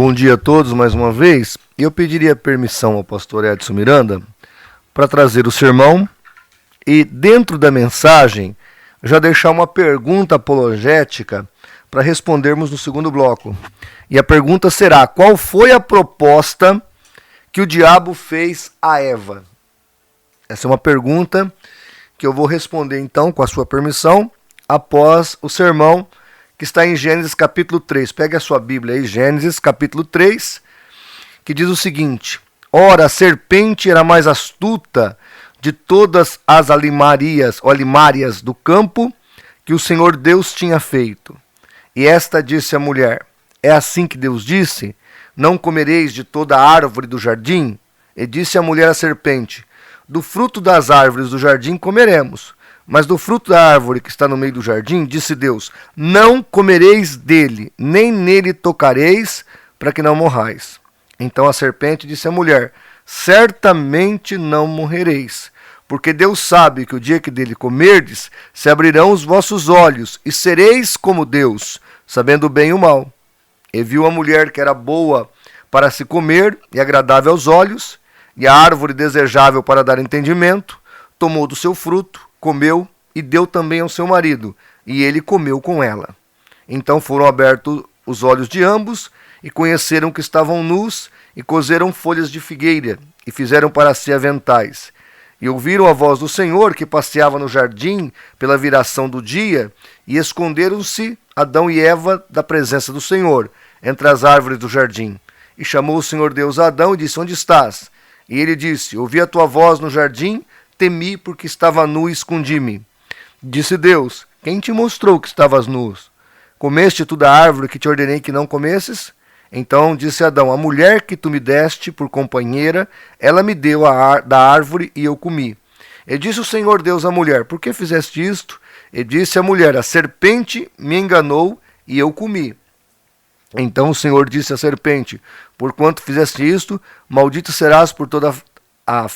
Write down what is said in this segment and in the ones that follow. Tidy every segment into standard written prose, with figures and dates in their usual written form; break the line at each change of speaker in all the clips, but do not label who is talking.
Bom dia a todos mais uma vez. Eu pediria permissão ao pastor Edson Miranda para trazer o sermão e, dentro da mensagem, já deixar uma pergunta apologética para respondermos no segundo bloco. E a pergunta será: qual foi a proposta que o diabo fez a Eva? Essa é uma pergunta que eu vou responder então, com a sua permissão, após o sermão que está em Gênesis capítulo 3. Pegue a sua Bíblia aí, Gênesis capítulo 3, que diz o seguinte: ora, a serpente era mais astuta de todas as alimárias do campo que o Senhor Deus tinha feito. E esta disse à mulher: é assim que Deus disse, não comereis de toda a árvore do jardim? E disse a mulher à serpente: do fruto das árvores do jardim comeremos, mas do fruto da árvore que está no meio do jardim, disse Deus, não comereis dele, nem nele tocareis, para que não morrais. Então a serpente disse à mulher: certamente não morrereis, porque Deus sabe que o dia que dele comerdes, se abrirão os vossos olhos, e sereis como Deus, sabendo o bem e o mal. E viu a mulher que era boa para se comer, e agradável aos olhos, e a árvore desejável para dar entendimento, tomou do seu fruto, comeu e deu também ao seu marido, e ele comeu com ela. Então foram abertos os olhos de ambos, e conheceram que estavam nus, e coseram folhas de figueira, e fizeram para si aventais. E ouviram a voz do Senhor, que passeava no jardim pela viração do dia, e esconderam-se Adão e Eva da presença do Senhor, entre as árvores do jardim. E chamou o Senhor Deus a Adão e disse: onde estás? E ele disse: ouvi a tua voz no jardim, temi porque estava nu e escondi-me. Disse Deus: quem te mostrou que estavas nu? Comeste tu da árvore que te ordenei que não comesses? Então disse Adão: a mulher que tu me deste por companheira, ela me deu da árvore e eu comi. E disse o Senhor Deus à mulher: por que fizeste isto? E disse a mulher: a serpente me enganou e eu comi. Então o Senhor disse à serpente: porquanto fizeste isto, maldito serás por toda a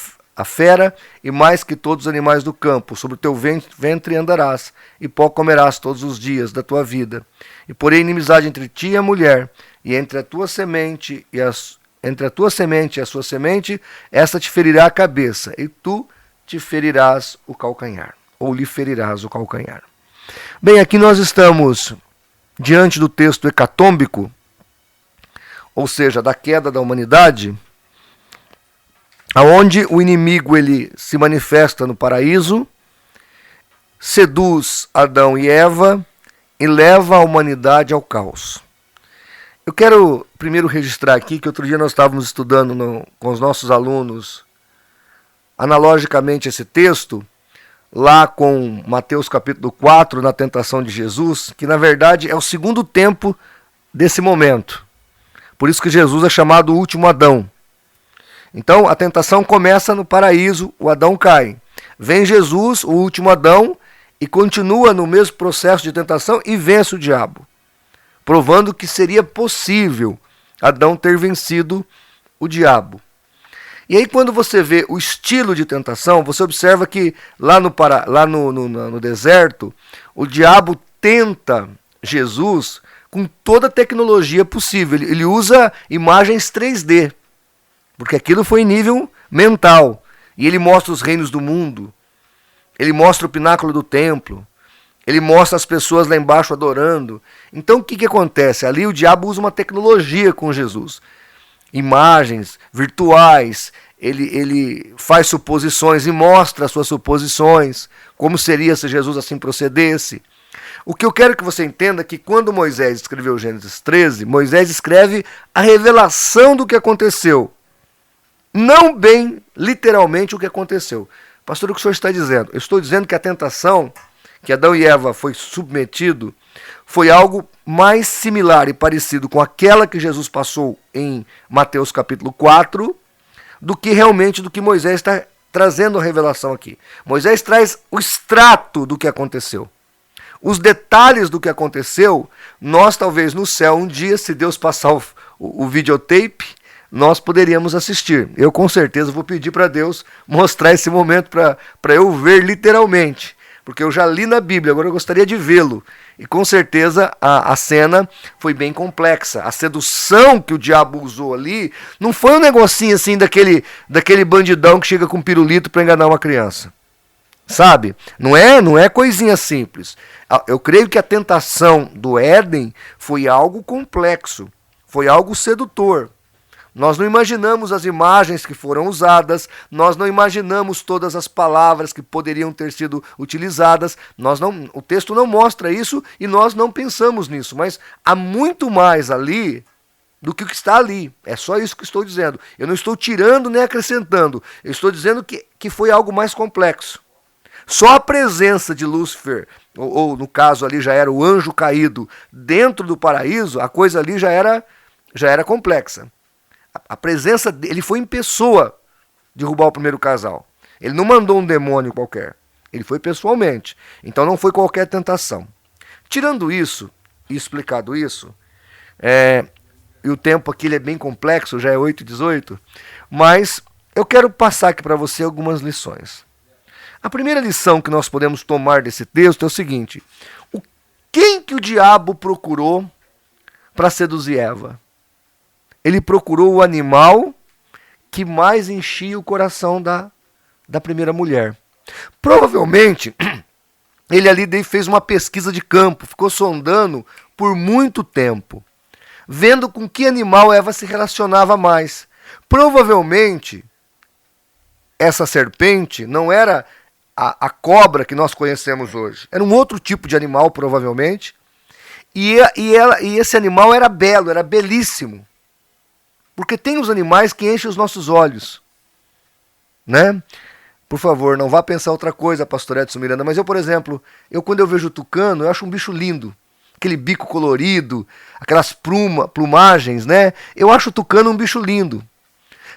fera, e mais que todos os animais do campo. Sobre o teu ventre andarás, e pó comerás todos os dias da tua vida. E porém inimizade entre ti e a mulher, e entre a tua semente e a sua semente, esta te ferirá a cabeça, e tu te ferirás o calcanhar, ou lhe ferirás o calcanhar. Bem, aqui nós estamos diante do texto hecatômbico, ou seja, da queda da humanidade, aonde o inimigo ele se manifesta no paraíso, seduz Adão e Eva e leva a humanidade ao caos. Eu quero primeiro registrar aqui que outro dia nós estávamos estudando com os nossos alunos analogicamente esse texto, lá com Mateus capítulo 4, na tentação de Jesus, que na verdade é o segundo tempo desse momento. Por isso que Jesus é chamado o último Adão. Então a tentação começa no paraíso, o Adão cai. Vem Jesus, o último Adão, e continua no mesmo processo de tentação e vence o diabo, provando que seria possível Adão ter vencido o diabo. E aí quando você vê o estilo de tentação, você observa que lá no deserto, o diabo tenta Jesus com toda a tecnologia possível. Ele usa imagens 3D, porque aquilo foi em nível mental. E ele mostra os reinos do mundo, ele mostra o pináculo do templo, ele mostra as pessoas lá embaixo adorando. Então o que acontece? Ali o diabo usa uma tecnologia com Jesus. Imagens virtuais, ele faz suposições e mostra as suas suposições, como seria se Jesus assim procedesse. O que eu quero que você entenda é que quando Moisés escreveu Gênesis 13, Moisés escreve a revelação do que aconteceu, não bem literalmente o que aconteceu. Pastor, o que o senhor está dizendo? Eu estou dizendo que a tentação que Adão e Eva foi submetido foi algo mais similar e parecido com aquela que Jesus passou em Mateus capítulo 4, do que Moisés está trazendo a revelação aqui. Moisés traz o extrato do que aconteceu. Os detalhes do que aconteceu, nós talvez no céu um dia, se Deus passar o videotape, nós poderíamos assistir. Eu com certeza vou pedir para Deus mostrar esse momento para eu ver literalmente. porque eu já li na Bíblia, agora eu gostaria de vê-lo. E com certeza a cena foi bem complexa. A sedução que o diabo usou ali não foi um negocinho assim daquele bandidão que chega com pirulito para enganar uma criança. Sabe? Não é coisinha simples. Eu creio que a tentação do Éden foi algo complexo, foi algo sedutor. Nós não imaginamos as imagens que foram usadas, nós não imaginamos todas as palavras que poderiam ter sido utilizadas, o texto não mostra isso e nós não pensamos nisso, mas há muito mais ali do que o que está ali. É só isso que estou dizendo. Eu não estou tirando nem acrescentando, eu estou dizendo que foi algo mais complexo. Só a presença de Lúcifer, ou no caso ali já era o anjo caído, dentro do paraíso, a coisa ali já era complexa. A presença dele, ele foi em pessoa derrubar o primeiro casal. Ele não mandou um demônio qualquer. Ele foi pessoalmente. Então não foi qualquer tentação. Tirando isso, e explicado isso, e o tempo aqui ele é bem complexo, já é 8h18, mas eu quero passar aqui para você algumas lições. A primeira lição que nós podemos tomar desse texto é o seguinte: quem que o diabo procurou para seduzir Eva? Ele procurou o animal que mais enchia o coração da primeira mulher. Provavelmente, ele ali fez uma pesquisa de campo, ficou sondando por muito tempo, vendo com que animal Eva se relacionava mais. Provavelmente, essa serpente não era a cobra que nós conhecemos hoje. Era um outro tipo de animal, provavelmente. E esse animal era belo, era belíssimo. Porque tem os animais que enchem os nossos olhos, né? Por favor, não vá pensar outra coisa, pastor Edson Miranda, mas eu, por exemplo, quando eu vejo o tucano, eu acho um bicho lindo. Aquele bico colorido, aquelas plumagens, né? Eu acho o tucano um bicho lindo.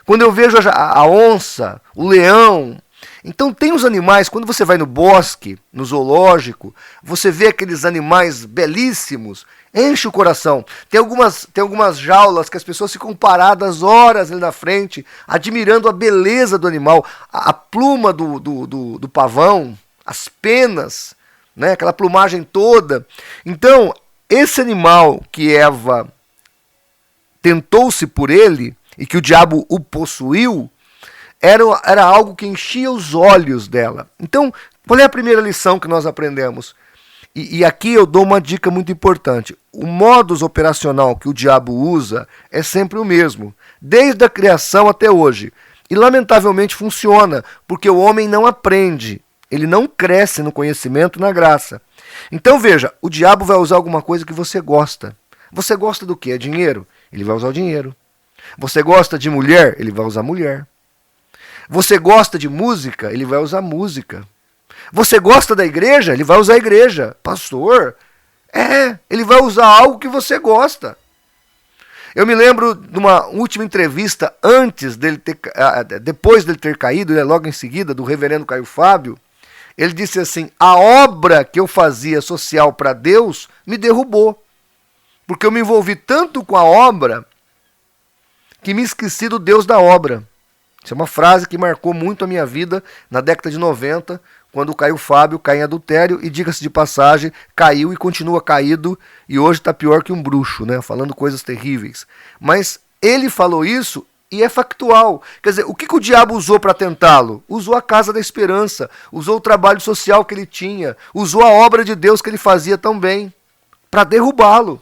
Quando eu vejo a onça, o leão... Então tem os animais, quando você vai no bosque, no zoológico, você vê aqueles animais belíssimos, enche o coração. Tem algumas jaulas que as pessoas ficam paradas horas ali na frente, admirando a beleza do animal, a pluma do pavão, as penas, né, aquela plumagem toda. Então, esse animal que Eva tentou-se por ele, e que o diabo o possuiu, era algo que enchia os olhos dela. Então, qual é a primeira lição que nós aprendemos? E aqui eu dou uma dica muito importante. O modus operacional que o diabo usa é sempre o mesmo, desde a criação até hoje. E lamentavelmente funciona, porque o homem não aprende, ele não cresce no conhecimento e na graça. Então veja, o diabo vai usar alguma coisa que você gosta. Você gosta do quê? Dinheiro? Ele vai usar o dinheiro. Você gosta de mulher? Ele vai usar mulher. Você gosta de música? Ele vai usar música. Você gosta da igreja? Ele vai usar a igreja. Pastor? Ele vai usar algo que você gosta. Eu me lembro de uma última entrevista depois dele ter caído, logo em seguida, do reverendo Caio Fábio. Ele disse assim: a obra que eu fazia social para Deus me derrubou. Porque eu me envolvi tanto com a obra que me esqueci do Deus da obra. Isso é uma frase que marcou muito a minha vida na década de 90, quando caiu o Fábio, caiu em adultério, e diga-se de passagem, caiu e continua caído, e hoje está pior que um bruxo, né? Falando coisas terríveis. Mas ele falou isso e é factual. Quer dizer, o que o diabo usou para tentá-lo? Usou a Casa da Esperança, usou o trabalho social que ele tinha, usou a obra de Deus que ele fazia tão bem, para derrubá-lo.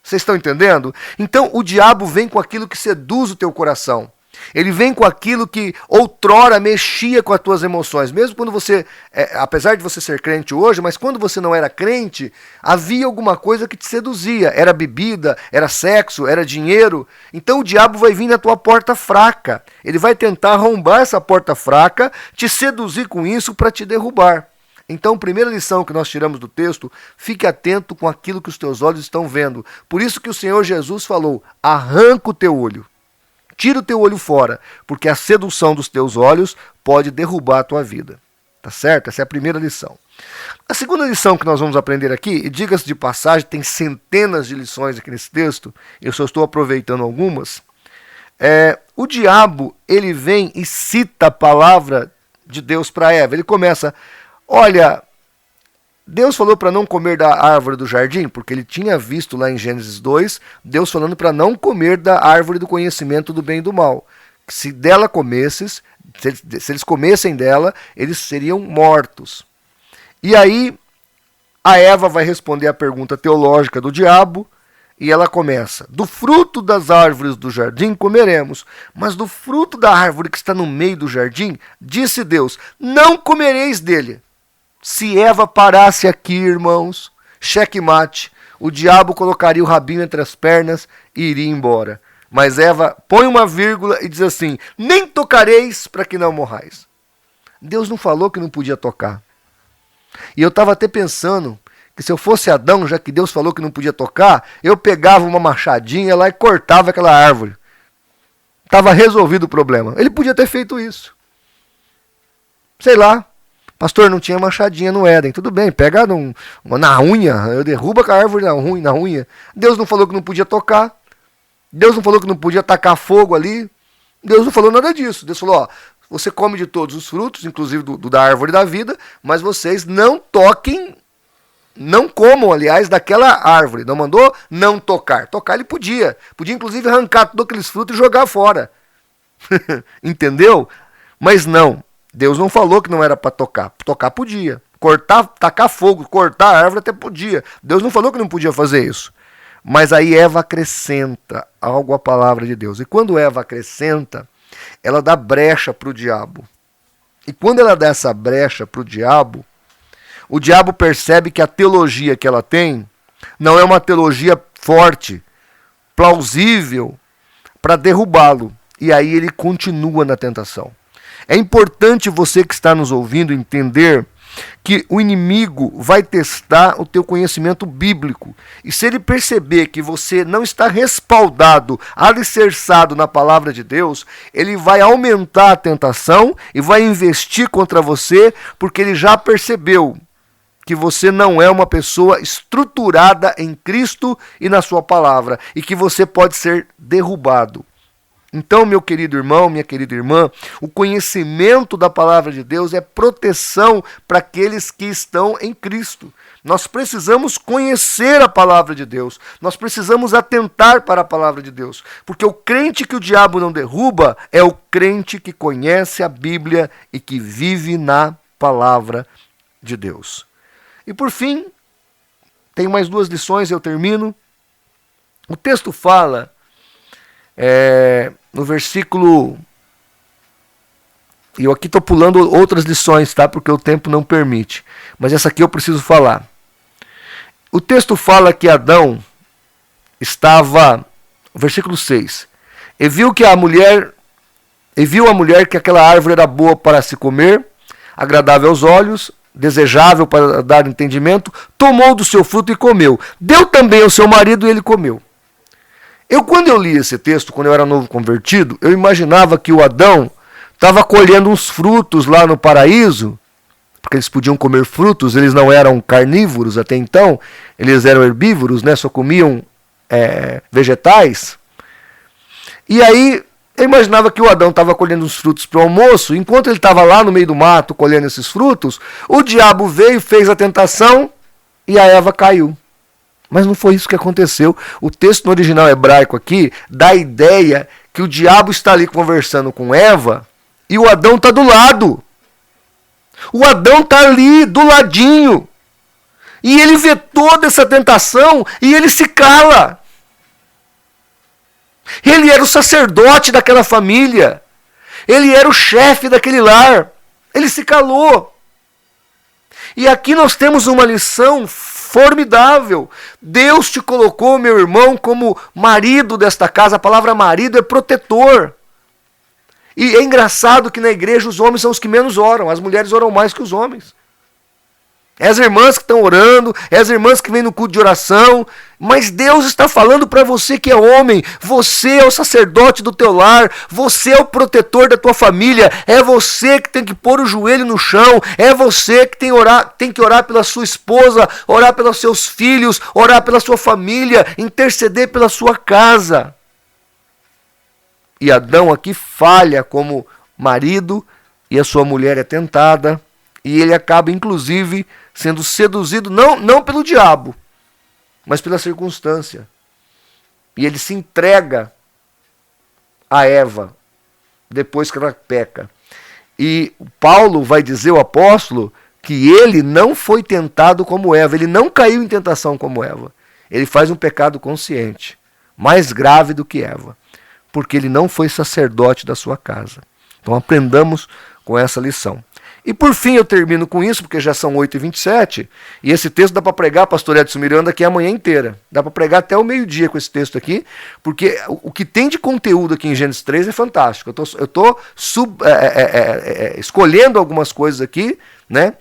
Vocês estão entendendo? Então o diabo vem com aquilo que seduz o teu coração. Ele vem com aquilo que outrora mexia com as tuas emoções. Mesmo quando você, apesar de você ser crente hoje, mas quando você não era crente, havia alguma coisa que te seduzia. Era bebida, era sexo, era dinheiro. Então o diabo vai vir na tua porta fraca. Ele vai tentar arrombar essa porta fraca, te seduzir com isso para te derrubar. Então, primeira lição que nós tiramos do texto: fique atento com aquilo que os teus olhos estão vendo. Por isso que o Senhor Jesus falou: arranca o teu olho. Tira o teu olho fora, porque a sedução dos teus olhos pode derrubar a tua vida. Tá certo? Essa é a primeira lição. A segunda lição que nós vamos aprender aqui, e diga-se de passagem, tem centenas de lições aqui nesse texto, eu só estou aproveitando algumas. O diabo, ele vem e cita a palavra de Deus para Eva. Ele começa: olha, Deus falou para não comer da árvore do jardim, porque ele tinha visto lá em Gênesis 2, Deus falando para não comer da árvore do conhecimento do bem e do mal. Se dela comesses, se eles comessem dela, eles seriam mortos. E aí, a Eva vai responder a pergunta teológica do diabo, e ela começa: do fruto das árvores do jardim comeremos, mas do fruto da árvore que está no meio do jardim, disse Deus, não comereis dele. Se Eva parasse aqui, irmãos, checkmate, o diabo colocaria o rabinho entre as pernas e iria embora. Mas Eva põe uma vírgula e diz assim: nem tocareis para que não morrais. Deus não falou que não podia tocar. E eu estava até pensando que se eu fosse Adão, já que Deus falou que não podia tocar, eu pegava uma machadinha lá e cortava aquela árvore. Estava resolvido o problema. Ele podia ter feito isso. Sei lá. Pastor, não tinha machadinha no Éden. Tudo bem, pega na unha, eu derrubo a árvore na unha. Deus não falou que não podia tocar. Deus não falou que não podia tacar fogo ali. Deus não falou nada disso. Deus falou, ó, você come de todos os frutos, inclusive da árvore da vida, mas vocês não toquem, não comam, aliás, daquela árvore. Não mandou não tocar. Tocar ele podia. Podia, inclusive, arrancar todos aqueles frutos e jogar fora. Entendeu? Mas não. Deus não falou que não era para tocar. Tocar podia. Cortar, tacar fogo, cortar a árvore até podia. Deus não falou que não podia fazer isso. Mas aí Eva acrescenta algo à palavra de Deus. E quando Eva acrescenta, ela dá brecha para o diabo. E quando ela dá essa brecha para o diabo percebe que a teologia que ela tem não é uma teologia forte, plausível, para derrubá-lo. E aí ele continua na tentação. É importante você que está nos ouvindo entender que o inimigo vai testar o teu conhecimento bíblico. E se ele perceber que você não está respaldado, alicerçado na palavra de Deus, ele vai aumentar a tentação e vai investir contra você, porque ele já percebeu que você não é uma pessoa estruturada em Cristo e na sua palavra, e que você pode ser derrubado. Então, meu querido irmão, minha querida irmã, o conhecimento da palavra de Deus é proteção para aqueles que estão em Cristo. Nós precisamos conhecer a palavra de Deus, nós precisamos atentar para a palavra de Deus, porque o crente que o diabo não derruba é o crente que conhece a Bíblia e que vive na palavra de Deus. E por fim, tenho mais 2 lições e eu termino. O texto fala... no versículo, e eu aqui estou pulando outras lições, tá? Porque o tempo não permite, mas essa aqui eu preciso falar. O texto fala que Adão estava, versículo 6, e viu a mulher que aquela árvore era boa para se comer, agradável aos olhos, desejável para dar entendimento, tomou do seu fruto e comeu. Deu também ao seu marido e ele comeu. Quando eu li esse texto, quando eu era novo convertido, eu imaginava que o Adão estava colhendo uns frutos lá no paraíso, porque eles podiam comer frutos, eles não eram carnívoros até então, eles eram herbívoros, né, só comiam vegetais. E aí eu imaginava que o Adão estava colhendo os frutos para o almoço, enquanto ele estava lá no meio do mato colhendo esses frutos, o diabo veio, fez a tentação e a Eva caiu. Mas não foi isso que aconteceu. O texto no original hebraico aqui dá a ideia que o diabo está ali conversando com Eva e o Adão está do lado. O Adão está ali, do ladinho. E ele vê toda essa tentação e ele se cala. Ele era o sacerdote daquela família. Ele era o chefe daquele lar. Ele se calou. E aqui nós temos uma lição formidável. Deus te colocou, meu irmão, como marido desta casa. A palavra marido é protetor. E é engraçado que na igreja os homens são os que menos oram. As mulheres oram mais que os homens. É as irmãs que estão orando, é as irmãs que vêm no culto de oração, mas Deus está falando para você que é homem, você é o sacerdote do teu lar, você é o protetor da tua família, é você que tem que pôr o joelho no chão, é você que tem que orar pela sua esposa, orar pelos seus filhos, orar pela sua família, interceder pela sua casa. E Adão aqui falha como marido, e a sua mulher é tentada, e ele acaba inclusive sendo seduzido não pelo diabo, mas pela circunstância. E ele se entrega a Eva, depois que ela peca. E Paulo vai dizer, o apóstolo, que ele não foi tentado como Eva, ele não caiu em tentação como Eva. Ele faz um pecado consciente, mais grave do que Eva, porque ele não foi sacerdote da sua casa. Então aprendamos com essa lição. E por fim eu termino com isso, porque já são 8h27, e esse texto dá para pregar, pastor Edson Miranda, aqui a manhã inteira. Dá para pregar até o meio-dia com esse texto aqui, porque o que tem de conteúdo aqui em Gênesis 3 é fantástico. Eu estou escolhendo algumas coisas aqui, né,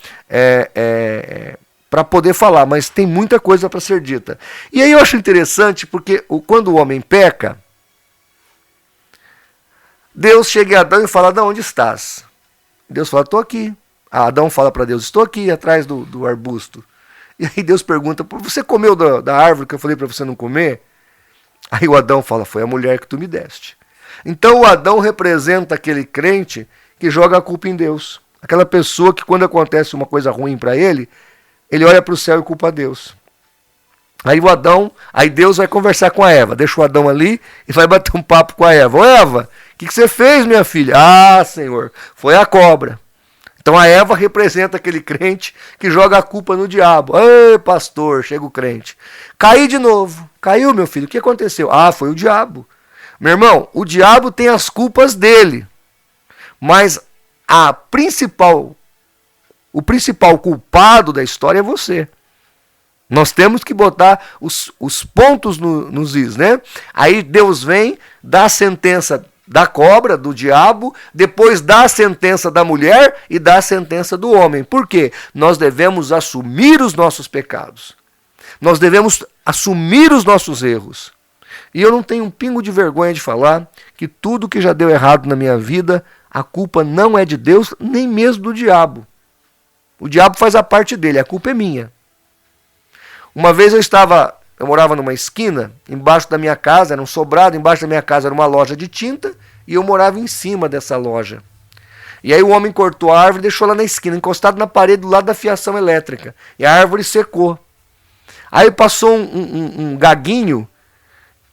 para poder falar, mas tem muita coisa para ser dita. E aí eu acho interessante, porque quando o homem peca, Deus chega a Adão e fala, Adão, onde estás? Deus fala, estou aqui. Adão fala para Deus, estou aqui atrás do arbusto. E aí Deus pergunta, você comeu da árvore que eu falei para você não comer? Aí o Adão fala, foi a mulher que tu me deste. Então o Adão representa aquele crente que joga a culpa em Deus. Aquela pessoa que quando acontece uma coisa ruim para ele olha para o céu e culpa a Deus. Aí Deus vai conversar com a Eva, deixa o Adão ali e vai bater um papo com a Eva. Ô Eva, o que você fez, minha filha? Ah, Senhor, foi a cobra. Então a Eva representa aquele crente que joga a culpa no diabo. Ei, pastor, chega o crente. Caí de novo. Caiu, meu filho, o que aconteceu? Ah, foi o diabo. Meu irmão, o diabo tem as culpas dele. Mas o principal culpado da história é você. Nós temos que botar os pontos nos is, né? Aí Deus vem, dá a sentença da cobra, do diabo, depois dá a sentença da mulher e dá a sentença do homem. Por quê? Nós devemos assumir os nossos pecados. Nós devemos assumir os nossos erros. E eu não tenho um pingo de vergonha de falar que tudo que já deu errado na minha vida, a culpa não é de Deus, nem mesmo do diabo. O diabo faz a parte dele, a culpa é minha. Uma vez eu morava numa esquina, embaixo da minha casa, era um sobrado, embaixo da minha casa era uma loja de tinta, e eu morava em cima dessa loja. E aí o homem cortou a árvore e deixou lá na esquina, encostado na parede do lado da fiação elétrica. E a árvore secou. Aí passou um gaguinho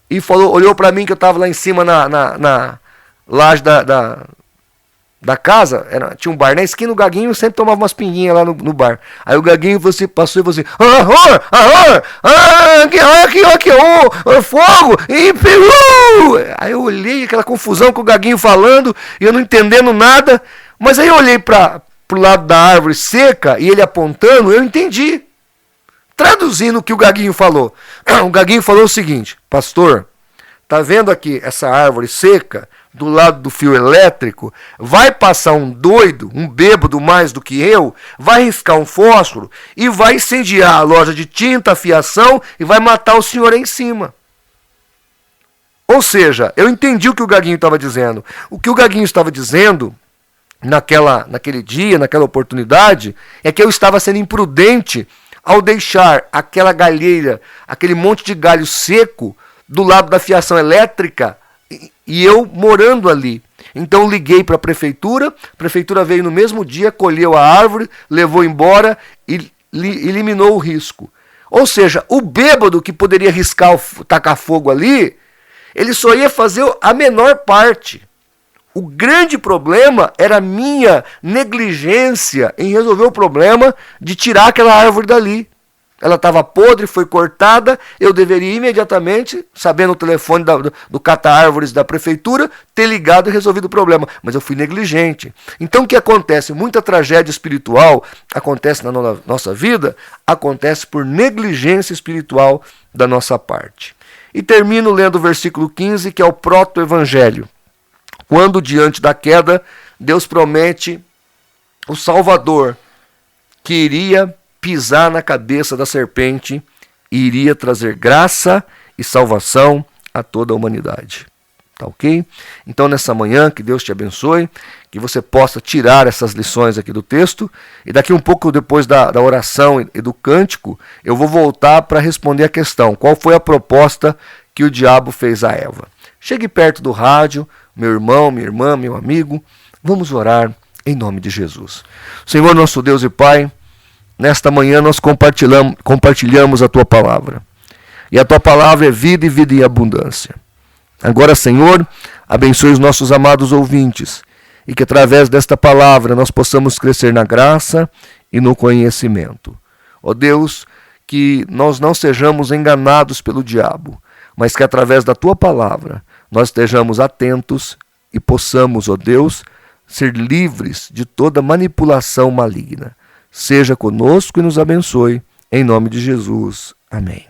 e olhou para mim que eu estava lá em cima na laje da casa, tinha um bar na esquina, o gaguinho sempre tomava umas pinguinhas lá no bar. Aí o gaguinho passou e falou assim, aqui, fogo, e pegou! Aí eu olhei aquela confusão com o gaguinho falando, e eu não entendendo nada, mas aí eu olhei pro lado da árvore seca, e ele apontando, eu entendi. Traduzindo o que o gaguinho falou. O gaguinho falou o seguinte, pastor, tá vendo aqui essa árvore seca, do lado do fio elétrico, vai passar um doido, um bêbado mais do que eu, vai riscar um fósforo e vai incendiar a loja de tinta, a fiação e vai matar o senhor aí em cima. Ou seja, eu entendi o que o gaguinho estava dizendo. O que o gaguinho estava dizendo naquele dia, naquela oportunidade, é que eu estava sendo imprudente ao deixar aquela galheira, aquele monte de galho seco do lado da fiação elétrica, e eu morando ali. Então liguei para a prefeitura veio no mesmo dia, colheu a árvore, levou embora e eliminou o risco. Ou seja, o bêbado que poderia riscar, tacar fogo ali, ele só ia fazer a menor parte. O grande problema era a minha negligência em resolver o problema de tirar aquela árvore dali. Ela estava podre, foi cortada, eu deveria imediatamente, sabendo o telefone do cata-árvores da prefeitura, ter ligado e resolvido o problema. Mas eu fui negligente. Então o que acontece? Muita tragédia espiritual acontece na nossa vida, acontece por negligência espiritual da nossa parte. E termino lendo o versículo 15, que é o proto-evangelho. Quando diante da queda, Deus promete o Salvador, que iria pisar na cabeça da serpente e iria trazer graça e salvação a toda a humanidade. Tá ok? Então nessa manhã, que Deus te abençoe, que você possa tirar essas lições aqui do texto, e daqui um pouco depois da oração e do cântico, eu vou voltar para responder a questão, qual foi a proposta que o diabo fez a Eva. Chegue perto do rádio, meu irmão, minha irmã, meu amigo, vamos orar em nome de Jesus. Senhor nosso Deus e Pai, nesta manhã nós compartilhamos a tua palavra. E a tua palavra é vida e vida em abundância. Agora, Senhor, abençoe os nossos amados ouvintes e que através desta palavra nós possamos crescer na graça e no conhecimento. Ó Deus, que nós não sejamos enganados pelo diabo, mas que através da tua palavra nós estejamos atentos e possamos, ó Deus, ser livres de toda manipulação maligna. Seja conosco e nos abençoe. Em nome de Jesus. Amém.